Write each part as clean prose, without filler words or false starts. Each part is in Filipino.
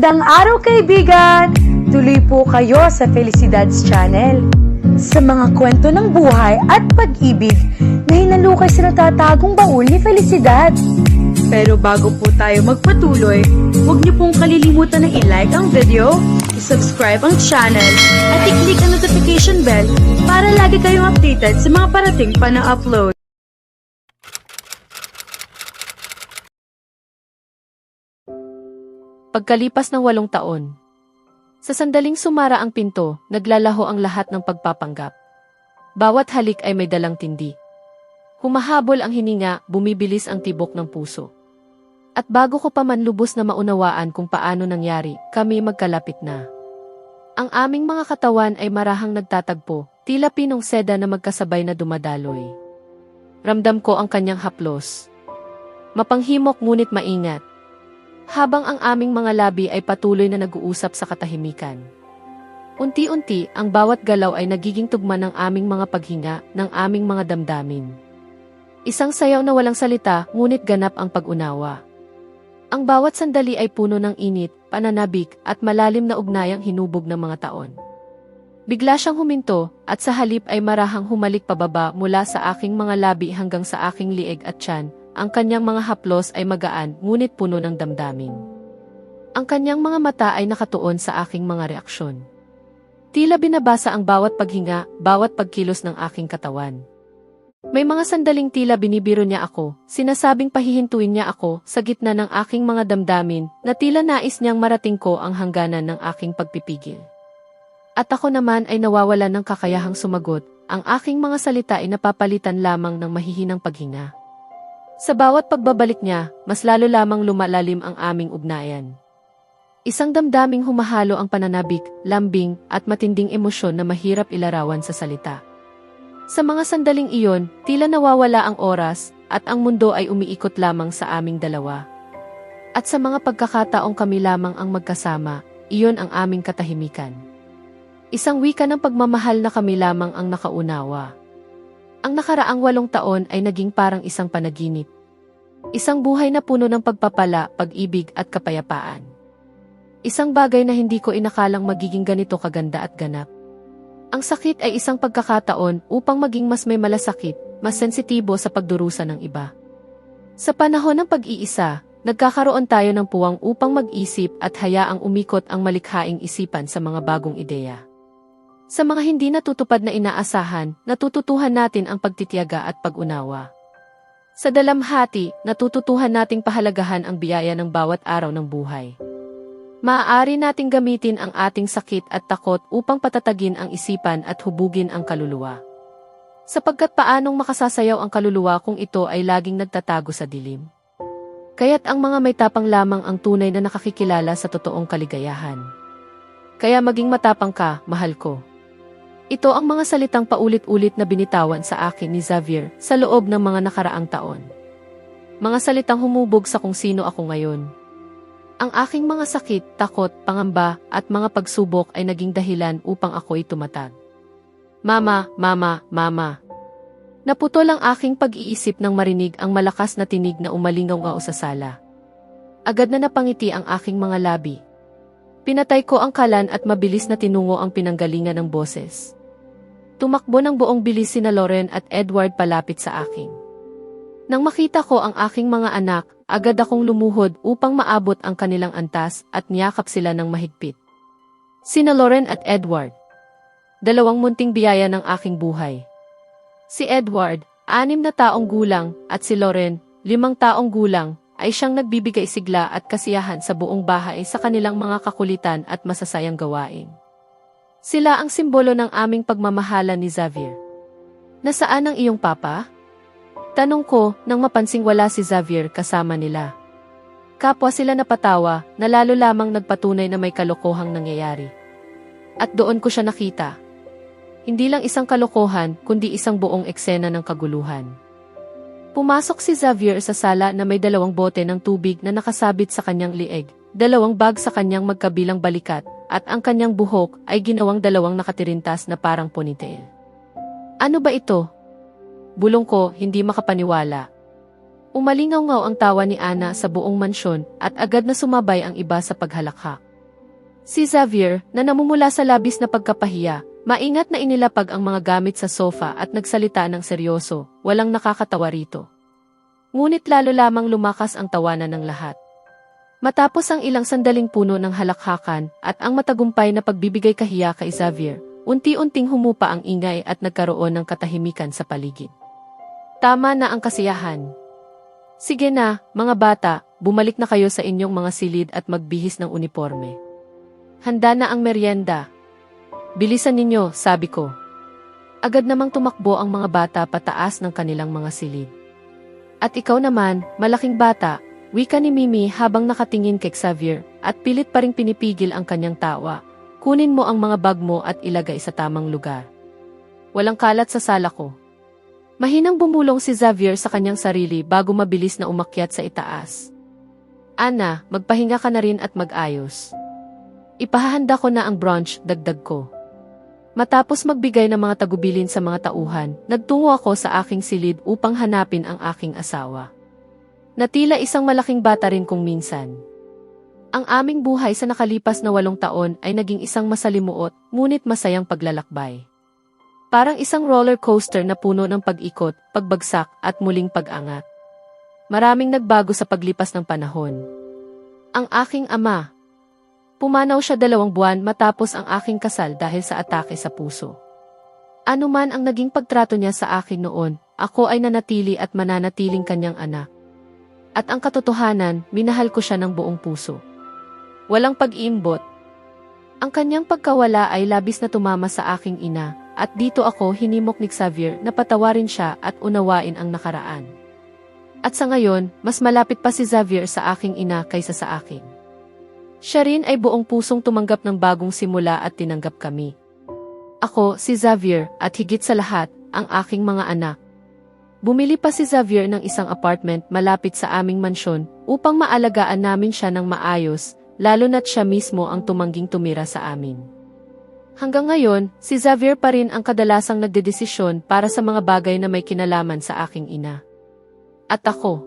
Magandang araw kaibigan! Tuloy po kayo sa Felicidad's Channel. Sa mga kwento ng buhay at pag-ibig na hinalukay sa natatagong baul ni Felicidad. Pero bago po tayo magpatuloy, huwag niyo pong kalilimutan na i-like ang video, i-subscribe ang channel, at i-click ang notification bell para lagi kayong updated sa mga parating pa na upload. Pagkalipas ng 8 taon, sa sandaling sumara ang pinto, naglalaho ang lahat ng pagpapanggap. Bawat halik ay may dalang tindi. Humahabol ang hininga, bumibilis ang tibok ng puso. At bago ko pa man lubos na maunawaan kung paano nangyari, kami magkalapit na. Ang aming mga katawan ay marahang nagtatagpo, tila pinong seda na magkasabay na dumadaloy. Ramdam ko ang kanyang haplos. Mapanghimok ngunit maingat. Habang ang aming mga labi ay patuloy na nag-uusap sa katahimikan. Unti-unti, ang bawat galaw ay nagiging tugma ng aming mga paghinga, ng aming mga damdamin. Isang sayaw na walang salita, ngunit ganap ang pag-unawa. Ang bawat sandali ay puno ng init, pananabik, at malalim na ugnayang hinubog ng mga taon. Bigla siyang huminto, at sa halip ay marahang humalik pababa mula sa aking mga labi hanggang sa aking lieg at tiyan. Ang kanyang mga haplos ay magaan, ngunit puno ng damdamin. Ang kanyang mga mata ay nakatuon sa aking mga reaksyon. Tila binabasa ang bawat paghinga, bawat pagkilos ng aking katawan. May mga sandaling tila binibiro niya ako, sinasabing pahihintuin niya ako sa gitna ng aking mga damdamin na tila nais niyang marating ko ang hangganan ng aking pagpipigil. At ako naman ay nawawala ng kakayahang sumagot, ang aking mga salita ay napapalitan lamang ng mahihinang paghinga. Sa bawat pagbabalik niya, mas lalo lamang lumalalim ang aming ugnayan. Isang damdaming humahalo ang pananabik, lambing, at matinding emosyon na mahirap ilarawan sa salita. Sa mga sandaling iyon, tila nawawala ang oras, at ang mundo ay umiikot lamang sa aming dalawa. At sa mga pagkakataong kami lamang ang magkasama, iyon ang aming katahimikan. Isang wika ng pagmamahal na kami lamang ang nakaunawa. Ang nakaraang 8 taon ay naging parang isang panaginip. Isang buhay na puno ng pagpapala, pag-ibig at kapayapaan. Isang bagay na hindi ko inakalang magiging ganito kaganda at ganap. Ang sakit ay isang pagkakataon upang maging mas may malasakit, mas sensitibo sa pagdurusa ng iba. Sa panahon ng pag-iisa, nagkakaroon tayo ng puwang upang mag-isip at hayaang umikot ang malikhaing isipan sa mga bagong ideya. Sa mga hindi natutupad na inaasahan, natututuhan natin ang pagtitiyaga at pag-unawa. Sa dalamhati, natututuhan nating pahalagahan ang biyaya ng bawat araw ng buhay. Maaari nating gamitin ang ating sakit at takot upang patatagin ang isipan at hubugin ang kaluluwa. Sapagkat paanong makasasayaw ang kaluluwa kung ito ay laging nagtatago sa dilim? Kaya't ang mga may tapang lamang ang tunay na nakakikilala sa totoong kaligayahan. Kaya maging matapang ka, mahal ko. Ito ang mga salitang paulit-ulit na binitawan sa akin ni Xavier sa loob ng mga nakaraang taon. Mga salitang humubog sa kung sino ako ngayon. Ang aking mga sakit, takot, pangamba, at mga pagsubok ay naging dahilan upang ako'y tumatag. Mama, mama, mama. Naputol ang aking pag-iisip nang marinig ang malakas na tinig na umalingaw sa sala. Agad na napangiti ang aking mga labi. Pinatay ko ang kalan at mabilis na tinungo ang pinanggalingan ng boses. Tumakbo ng buong bilis sina Lauren at Edward palapit sa akin. Nang makita ko ang aking mga anak, agad akong lumuhod upang maabot ang kanilang antas at niyakap sila ng mahigpit. Sina Lauren at Edward. 2 munting biyaya ng aking buhay. Si Edward, 6 na taong gulang, at si Lauren, 5 taong gulang, ay siyang nagbibigay sigla at kasiyahan sa buong bahay sa kanilang mga kakulitan at masasayang gawain. Sila ang simbolo ng aming pagmamahala ni Xavier. Nasaan ang iyong papa? Tanong ko nang mapansing wala si Xavier kasama nila. Kapwa sila napatawa na lalo lamang nagpatunay na may kalokohang nangyayari. At doon ko siya nakita. Hindi lang isang kalokohan kundi isang buong eksena ng kaguluhan. Pumasok si Xavier sa sala na may 2 bote ng tubig na nakasabit sa kanyang lieg, 2 bag sa kanyang magkabilang balikat, at ang kanyang buhok ay ginawang 2 nakatirintas na parang ponytail. Ano ba ito? Bulong ko, hindi makapaniwala. Umalingaw-ngaw ang tawa ni Ana sa buong mansyon at agad na sumabay ang iba sa paghalakhak. Si Xavier, na namumula sa labis na pagkapahiya, maingat na inilapag ang mga gamit sa sofa at nagsalita ng seryoso, walang nakakatawa rito. Ngunit lalo lamang lumakas ang tawanan ng lahat. Matapos ang ilang sandaling puno ng halakhakan at ang matagumpay na pagbibigay kahiya kay Xavier, unti-unting humupa ang ingay at nagkaroon ng katahimikan sa paligid. Tama na ang kasiyahan. Sige na, mga bata, bumalik na kayo sa inyong mga silid at magbihis ng uniforme. Handa na ang merienda. Bilisan ninyo, sabi ko. Agad namang tumakbo ang mga bata pataas ng kanilang mga silid. At ikaw naman, malaking bata, wika ni Mimi habang nakatingin kay Xavier at pilit pa ring pinipigil ang kanyang tawa. Kunin mo ang mga bag mo at ilagay sa tamang lugar. Walang kalat sa sala ko. Mahinang bumulong si Xavier sa kanyang sarili bago mabilis na umakyat sa itaas. Ana, magpahinga ka na rin at mag-ayos. Ipahahanda ko na ang brunch, dagdag ko. Matapos magbigay ng mga tagubilin sa mga tauhan, nagtungo ako sa aking silid upang hanapin ang aking asawa. Natila isang malaking bata rin kung minsan. Ang aming buhay sa nakalipas na 8 taon ay naging isang masalimuot, ngunit masayang paglalakbay. Parang isang roller coaster na puno ng pag-ikot, pagbagsak at muling pag-angat. Maraming nagbago sa paglipas ng panahon. Ang aking ama. Pumanaw siya 2 buwan matapos ang aking kasal dahil sa atake sa puso. Ano man ang naging pagtrato niya sa akin noon, ako ay nanatili at mananatiling kanyang anak. At ang katotohanan, minahal ko siya ng buong puso. Walang pag-iimbot. Ang kanyang pagkawala ay labis na tumama sa aking ina, at dito ako hinimok ni Xavier na patawarin siya at unawain ang nakaraan. At sa ngayon, mas malapit pa si Xavier sa aking ina kaysa sa akin. Siya rin ay buong pusong tumanggap ng bagong simula at tinanggap kami. Ako, si Xavier, at higit sa lahat, ang aking mga anak. Bumili pa si Xavier ng isang apartment malapit sa aming mansyon upang maalagaan namin siya ng maayos, lalo na't siya mismo ang tumangging tumira sa amin. Hanggang ngayon, si Xavier pa rin ang kadalasang nagdedesisyon para sa mga bagay na may kinalaman sa aking ina. At ako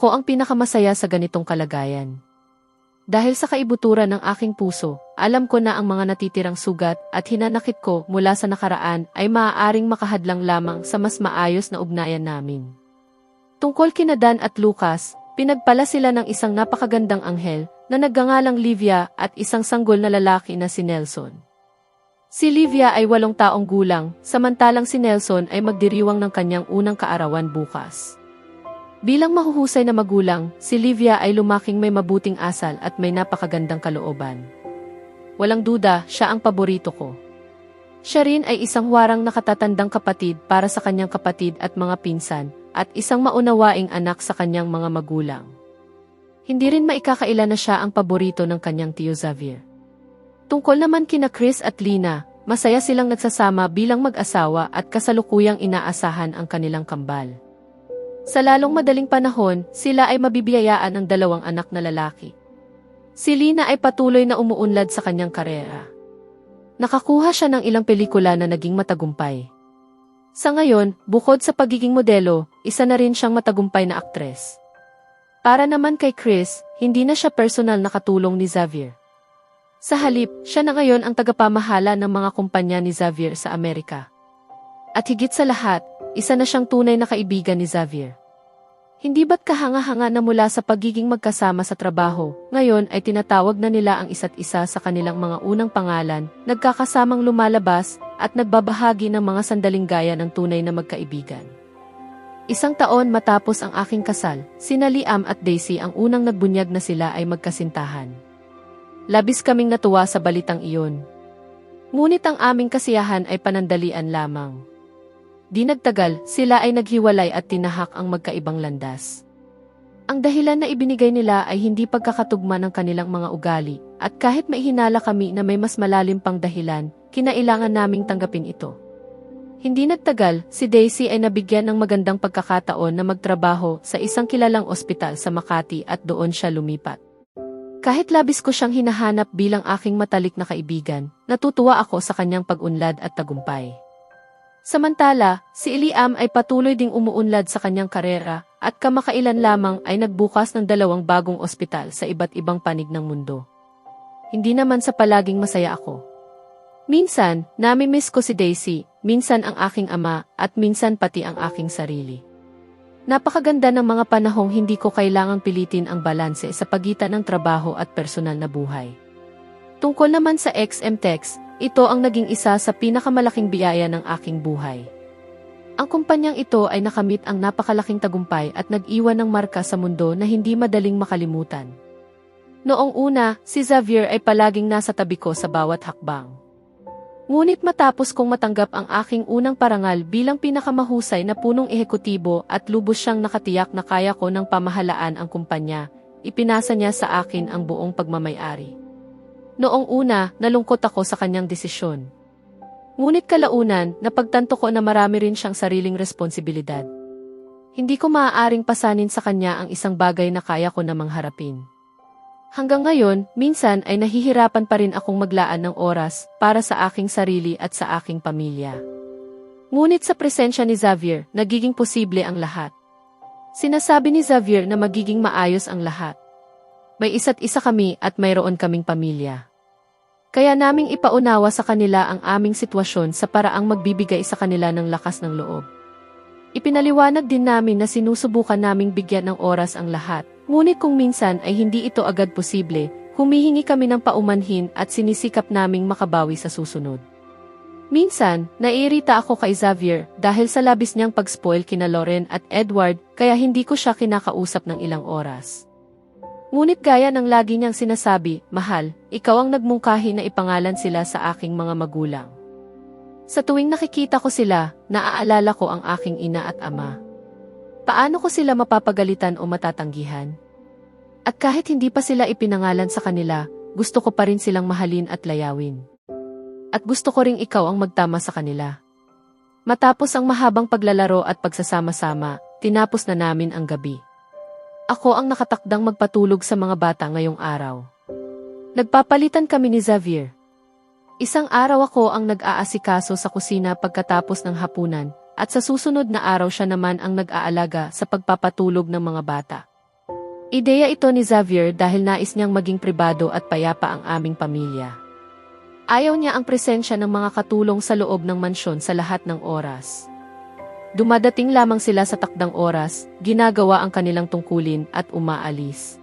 ang pinakamasaya sa ganitong kalagayan. Dahil sa kaibuturan ng aking puso, alam ko na ang mga natitirang sugat at hinanakit ko mula sa nakaraan ay maaaring makahadlang lamang sa mas maayos na ugnayan namin. Tungkol kina Dan at Lucas, pinagpala sila ng isang napakagandang anghel na nagngangalang Livia at isang sanggol na lalaki na si Nelson. Si Livia ay 8 taong gulang, samantalang si Nelson ay magdiriwang ng kanyang unang kaarawan bukas. Bilang mahuhusay na magulang, si Livia ay lumaking may mabuting asal at may napakagandang kalooban. Walang duda, siya ang paborito ko. Siya rin ay isang warang nakatatandang kapatid para sa kanyang kapatid at mga pinsan, at isang maunawaing anak sa kanyang mga magulang. Hindi rin maikakaila na siya ang paborito ng kanyang tiyo Xavier. Tungkol naman kina Chris at Lina, masaya silang nagsasama bilang mag-asawa at kasalukuyang inaasahan ang kanilang kambal. Sa lalong madaling panahon, sila ay mabibiyayaan ng 2 anak na lalaki. Si Lina ay patuloy na umuunlad sa kanyang karera. Nakakuha siya ng ilang pelikula na naging matagumpay. Sa ngayon, bukod sa pagiging modelo, isa na rin siyang matagumpay na aktres. Para naman kay Chris, hindi na siya personal na katulong ni Xavier. Sa halip, siya na ngayon ang tagapamahala ng mga kumpanya ni Xavier sa Amerika. At higit sa lahat, isa na siyang tunay na kaibigan ni Xavier. Hindi ba't kahanga-hanga na mula sa pagiging magkasama sa trabaho, ngayon ay tinatawag na nila ang isa't isa sa kanilang mga unang pangalan, nagkakasamang lumalabas, at nagbabahagi ng mga sandaling gaya ng tunay na magkaibigan. 1 taon matapos ang aking kasal, sina Liam at Daisy ang unang nagbunyag na sila ay magkasintahan. Labis kaming natuwa sa balitang iyon. Ngunit ang aming kasiyahan ay panandalian lamang. Di nagtagal, sila ay naghiwalay at tinahak ang magkaibang landas. Ang dahilan na ibinigay nila ay hindi pagkakatugma ng kanilang mga ugali, at kahit may hinala kami na may mas malalim pang dahilan, kinailangan naming tanggapin ito. Hindi nagtagal, si Daisy ay nabigyan ng magandang pagkakataon na magtrabaho sa isang kilalang ospital sa Makati at doon siya lumipat. Kahit labis ko siyang hinahanap bilang aking matalik na kaibigan, natutuwa ako sa kanyang pag-unlad at tagumpay. Samantala, si Liam ay patuloy ding umuunlad sa kanyang karera at kamakailan lamang ay nagbukas ng 2 bagong ospital sa iba't ibang panig ng mundo. hindi naman sa palaging masaya ako. Minsan, nami-miss ko si Daisy, minsan ang aking ama, at minsan pati ang aking sarili. Napakaganda ng mga panahong hindi ko kailangang pilitin ang balanse sa pagitan ng trabaho at personal na buhay. Tungkol naman sa XM-Tex, ito ang naging isa sa pinakamalaking biyaya ng aking buhay. Ang kumpanyang ito ay nakamit ang napakalaking tagumpay at nag-iwan ng marka sa mundo na hindi madaling makalimutan. Noong una, si Xavier ay palaging nasa tabi ko sa bawat hakbang. Ngunit matapos kong matanggap ang aking unang parangal bilang pinakamahusay na punong ehekutibo at lubos siyang nakatiyak na kaya ko ng pamahalaan ang kumpanya, ipinasa niya sa akin ang buong pagmamayari. Noong una, nalungkot ako sa kanyang desisyon. Ngunit kalaunan, napagtanto ko na marami rin siyang sariling responsibilidad. Hindi ko maaaring pasanin sa kanya ang isang bagay na kaya ko namang harapin. Hanggang ngayon, minsan ay nahihirapan pa rin akong maglaan ng oras para sa aking sarili at sa aking pamilya. Ngunit sa presensya ni Xavier, nagiging posible ang lahat. Sinasabi ni Xavier na magiging maayos ang lahat. May isa't isa kami at mayroon kaming pamilya. Kaya naming ipaunawa sa kanila ang aming sitwasyon sa paraang magbibigay sa kanila ng lakas ng loob. Ipinaliwanag din namin na sinusubukan naming bigyan ng oras ang lahat. Ngunit kung minsan ay hindi ito agad posible, humihingi kami ng paumanhin at sinisikap naming makabawi sa susunod. Minsan, naiirita ako kay Xavier dahil sa labis niyang pag-spoil kina Lauren at Edward kaya hindi ko siya kinakausap ng ilang oras. Ngunit gaya ng lagi niyang sinasabi, mahal, ikaw ang nagmungkahi na ipangalan sila sa aking mga magulang. Sa tuwing nakikita ko sila, naaalala ko ang aking ina at ama. Paano ko sila mapapagalitan o matatanggihan? At kahit hindi pa sila ipinangalan sa kanila, gusto ko pa rin silang mahalin at layawin. At gusto ko ring ikaw ang magtama sa kanila. Matapos ang mahabang paglalaro at pagsasama-sama, tinapos na namin ang gabi. Ako ang nakatakdang magpatulog sa mga bata ngayong araw. Nagpapalitan kami ni Xavier. Isang araw ako ang nag-aasikaso sa kusina pagkatapos ng hapunan, at sa susunod na araw siya naman ang nag-aalaga sa pagpapatulog ng mga bata. Ideya ito ni Xavier dahil nais niyang maging pribado at payapa ang aming pamilya. Ayaw niya ang presensya ng mga katulong sa loob ng mansyon sa lahat ng oras. Dumadating lamang sila sa takdang oras, ginagawa ang kanilang tungkulin at umaalis.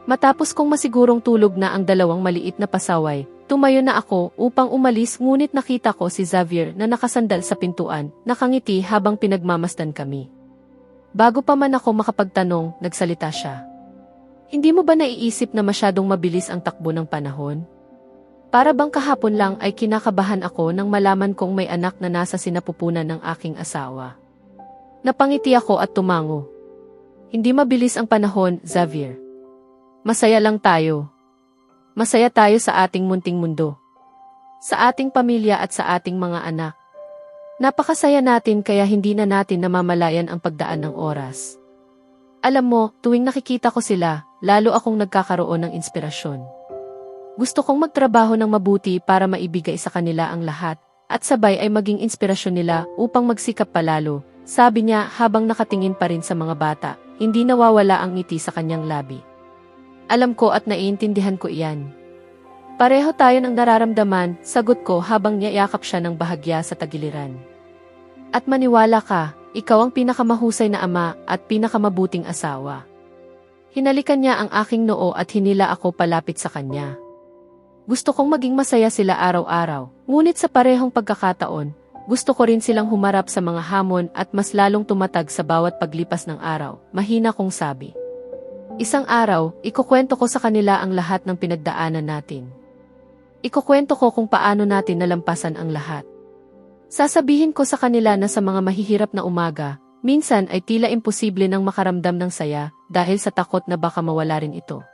Matapos kong masigurong tulog na ang dalawang maliit na pasaway, tumayo na ako upang umalis ngunit nakita ko si Xavier na nakasandal sa pintuan, nakangiti habang pinagmamasdan kami. Bago pa man ako makapagtanong, nagsalita siya. Hindi mo ba naiisip na masyadong mabilis ang takbo ng panahon? Para bang kahapon lang ay kinakabahan ako nang malaman kong may anak na nasa sinapupunan ng aking asawa. Napangiti ako at tumango. Hindi mabilis ang panahon, Xavier. Masaya lang tayo. Masaya tayo sa ating munting mundo. Sa ating pamilya at sa ating mga anak. Napakasaya natin kaya hindi na natin namamalayan ang pagdaan ng oras. Alam mo, tuwing nakikita ko sila, lalo akong nagkakaroon ng inspirasyon. Gusto kong magtrabaho ng mabuti para maibigay sa kanila ang lahat, at sabay ay maging inspirasyon nila upang magsikap palalo, sabi niya habang nakatingin pa rin sa mga bata, hindi nawawala ang ngiti sa kanyang labi. Alam ko at naiintindihan ko iyan. Pareho tayo ng nararamdaman, sagot ko habang niyayakap siya ng bahagya sa tagiliran. At maniwala ka, ikaw ang pinakamahusay na ama at pinakamabuting asawa. Hinalikan niya ang aking noo at hinila ako palapit sa kanya. Gusto kong maging masaya sila araw-araw, ngunit sa parehong pagkakataon, gusto ko rin silang humarap sa mga hamon at mas lalong tumatag sa bawat paglipas ng araw, mahina kong sabi. Isang araw, ikukwento ko sa kanila ang lahat ng pinagdaanan natin. Ikukwento ko kung paano natin nalampasan ang lahat. Sasabihin ko sa kanila na sa mga mahihirap na umaga, minsan ay tila imposible nang makaramdam ng saya dahil sa takot na baka mawala rin ito.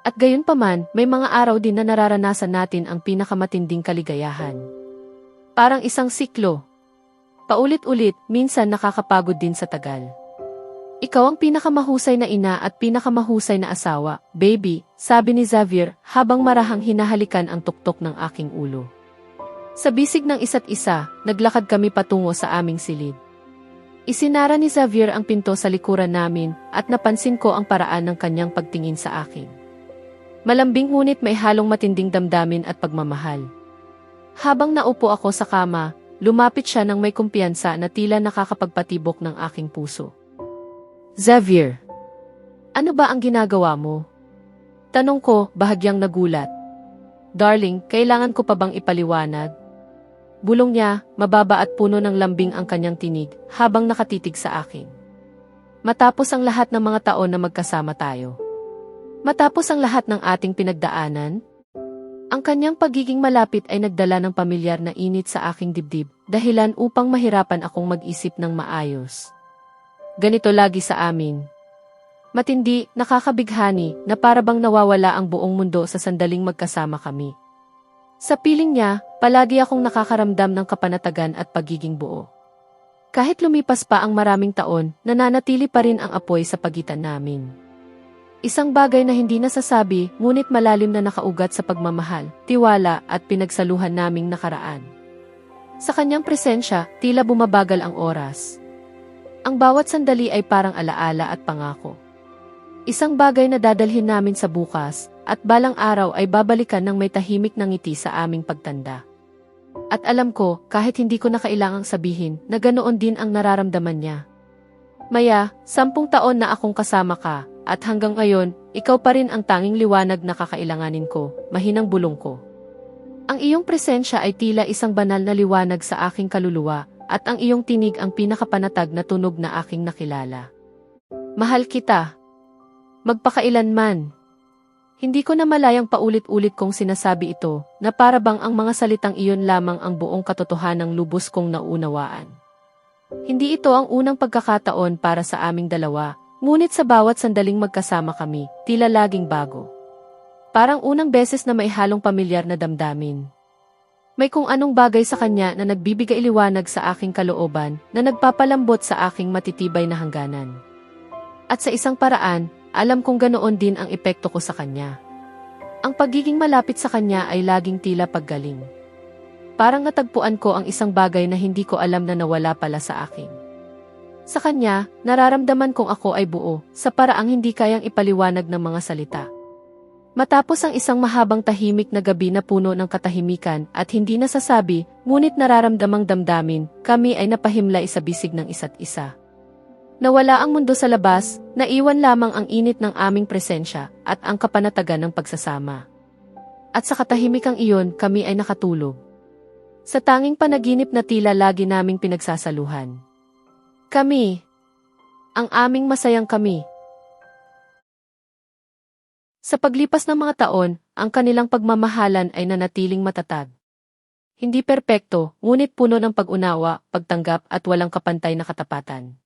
At gayunpaman, may mga araw din na nararanasan natin ang pinakamatinding kaligayahan. Parang isang siklo. Paulit-ulit, minsan nakakapagod din sa tagal. Ikaw ang pinakamahusay na ina at pinakamahusay na asawa, baby, sabi ni Xavier habang marahang hinahalikan ang tuktok ng aking ulo. Sa bisig ng isa't isa, naglakad kami patungo sa aming silid. Isinara ni Xavier ang pinto sa likuran namin at napansin ko ang paraan ng kanyang pagtingin sa akin. Malambing ngunit may halong matinding damdamin at pagmamahal. Habang naupo ako sa kama, lumapit siya ng may kumpiyansa na tila nakakapagpatibok ng aking puso. Xavier, ano ba ang ginagawa mo? Tanong ko, bahagyang nagulat. Darling, kailangan ko pa bang ipaliwanag? Bulong niya, mababa at puno ng lambing ang kanyang tinig habang nakatitig sa akin. Matapos ang lahat ng mga taon na magkasama tayo. Matapos ang lahat ng ating pinagdaanan, ang kanyang pagiging malapit ay nagdala ng pamilyar na init sa aking dibdib, dahilan upang mahirapan akong mag-isip ng maayos. Ganito lagi sa amin. Matindi, nakakabighani, na parabang nawawala ang buong mundo sa sandaling magkasama kami. Sa piling niya, palagi akong nakakaramdam ng kapanatagan at pagiging buo. Kahit lumipas pa ang maraming taon, nananatili pa rin ang apoy sa pagitan namin. Isang bagay na hindi nasasabi, ngunit malalim na nakaugat sa pagmamahal, tiwala at pinagsaluhan naming nakaraan. Sa kanyang presensya, tila bumabagal ang oras. Ang bawat sandali ay parang alaala at pangako. Isang bagay na dadalhin namin sa bukas, at balang araw ay babalikan ng may tahimik na ngiti sa aming pagtanda. At alam ko, kahit hindi ko na kailangang sabihin, na ganoon din ang nararamdaman niya. Maya, 10 taon na akong kasama ka, at hanggang ngayon, ikaw pa rin ang tanging liwanag na kakailanganin ko, mahinang bulong ko. Ang iyong presensya ay tila isang banal na liwanag sa aking kaluluwa, at ang iyong tinig ang pinakapanatag na tunog na aking nakilala. Mahal kita. Magpakailanman. Hindi ko na malayang paulit-ulit kong sinasabi ito, na para bang ang mga salitang iyon lamang ang buong katotohanang lubos kong naunawaan. Hindi ito ang unang pagkakataon para sa aming dalawa, ngunit sa bawat sandaling magkasama kami, tila laging bago. Parang unang beses na may halong pamilyar na damdamin. May kung anong bagay sa kanya na nagbibigay liwanag sa aking kalooban, na nagpapalambot sa aking matitibay na hangganan. At sa isang paraan, alam kong ganoon din ang epekto ko sa kanya. Ang pagiging malapit sa kanya ay laging tila paggaling. Parang natagpuan ko ang isang bagay na hindi ko alam na nawala pala sa akin. Sa kanya, nararamdaman kong ako ay buo, sa paraang hindi kayang ipaliwanag ng mga salita. Matapos ang isang mahabang tahimik na gabi na puno ng katahimikan at hindi nasasabi, ngunit nararamdamang damdamin, kami ay napahimlay sa bisig ng isa't isa. Nawala ang mundo sa labas, naiwan lamang ang init ng aming presensya at ang kapanatagan ng pagsasama. At sa katahimikang iyon, kami ay nakatulog. Sa tanging panaginip na tila lagi naming pinagsasaluhan. Kami. Ang aming masayang kami. Sa paglipas ng mga taon, ang kanilang pagmamahalan ay nanatiling matatag. Hindi perpekto, ngunit puno ng pag-unawa, pagtanggap at walang kapantay na katapatan.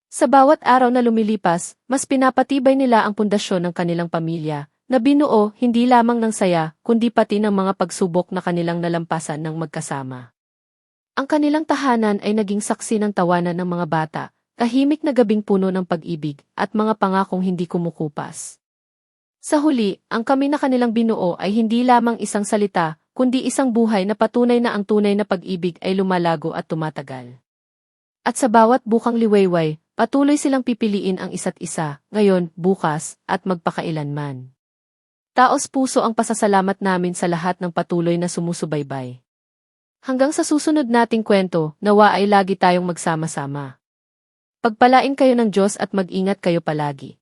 Sa bawat araw na lumilipas, mas pinapatibay nila ang pundasyon ng kanilang pamilya, na binuo hindi lamang ng saya, kundi pati ng mga pagsubok na kanilang nalampasan ng magkasama. Ang kanilang tahanan ay naging saksi ng tawanan ng mga bata, tahimik na gabing puno ng pag-ibig, at mga pangakong hindi kumukupas. Sa huli, ang kami na kanilang binuo ay hindi lamang isang salita, kundi isang buhay na patunay na ang tunay na pag-ibig ay lumalago at tumatagal. At sa bawat bukang liwayway, patuloy silang pipiliin ang isa't isa, ngayon, bukas, at magpakailanman. Taos puso ang pasasalamat namin sa lahat ng patuloy na sumusubaybay. Hanggang sa susunod nating kwento, nawa ay lagi tayong magsama-sama. Pagpalain kayo ng Diyos at mag-ingat kayo palagi.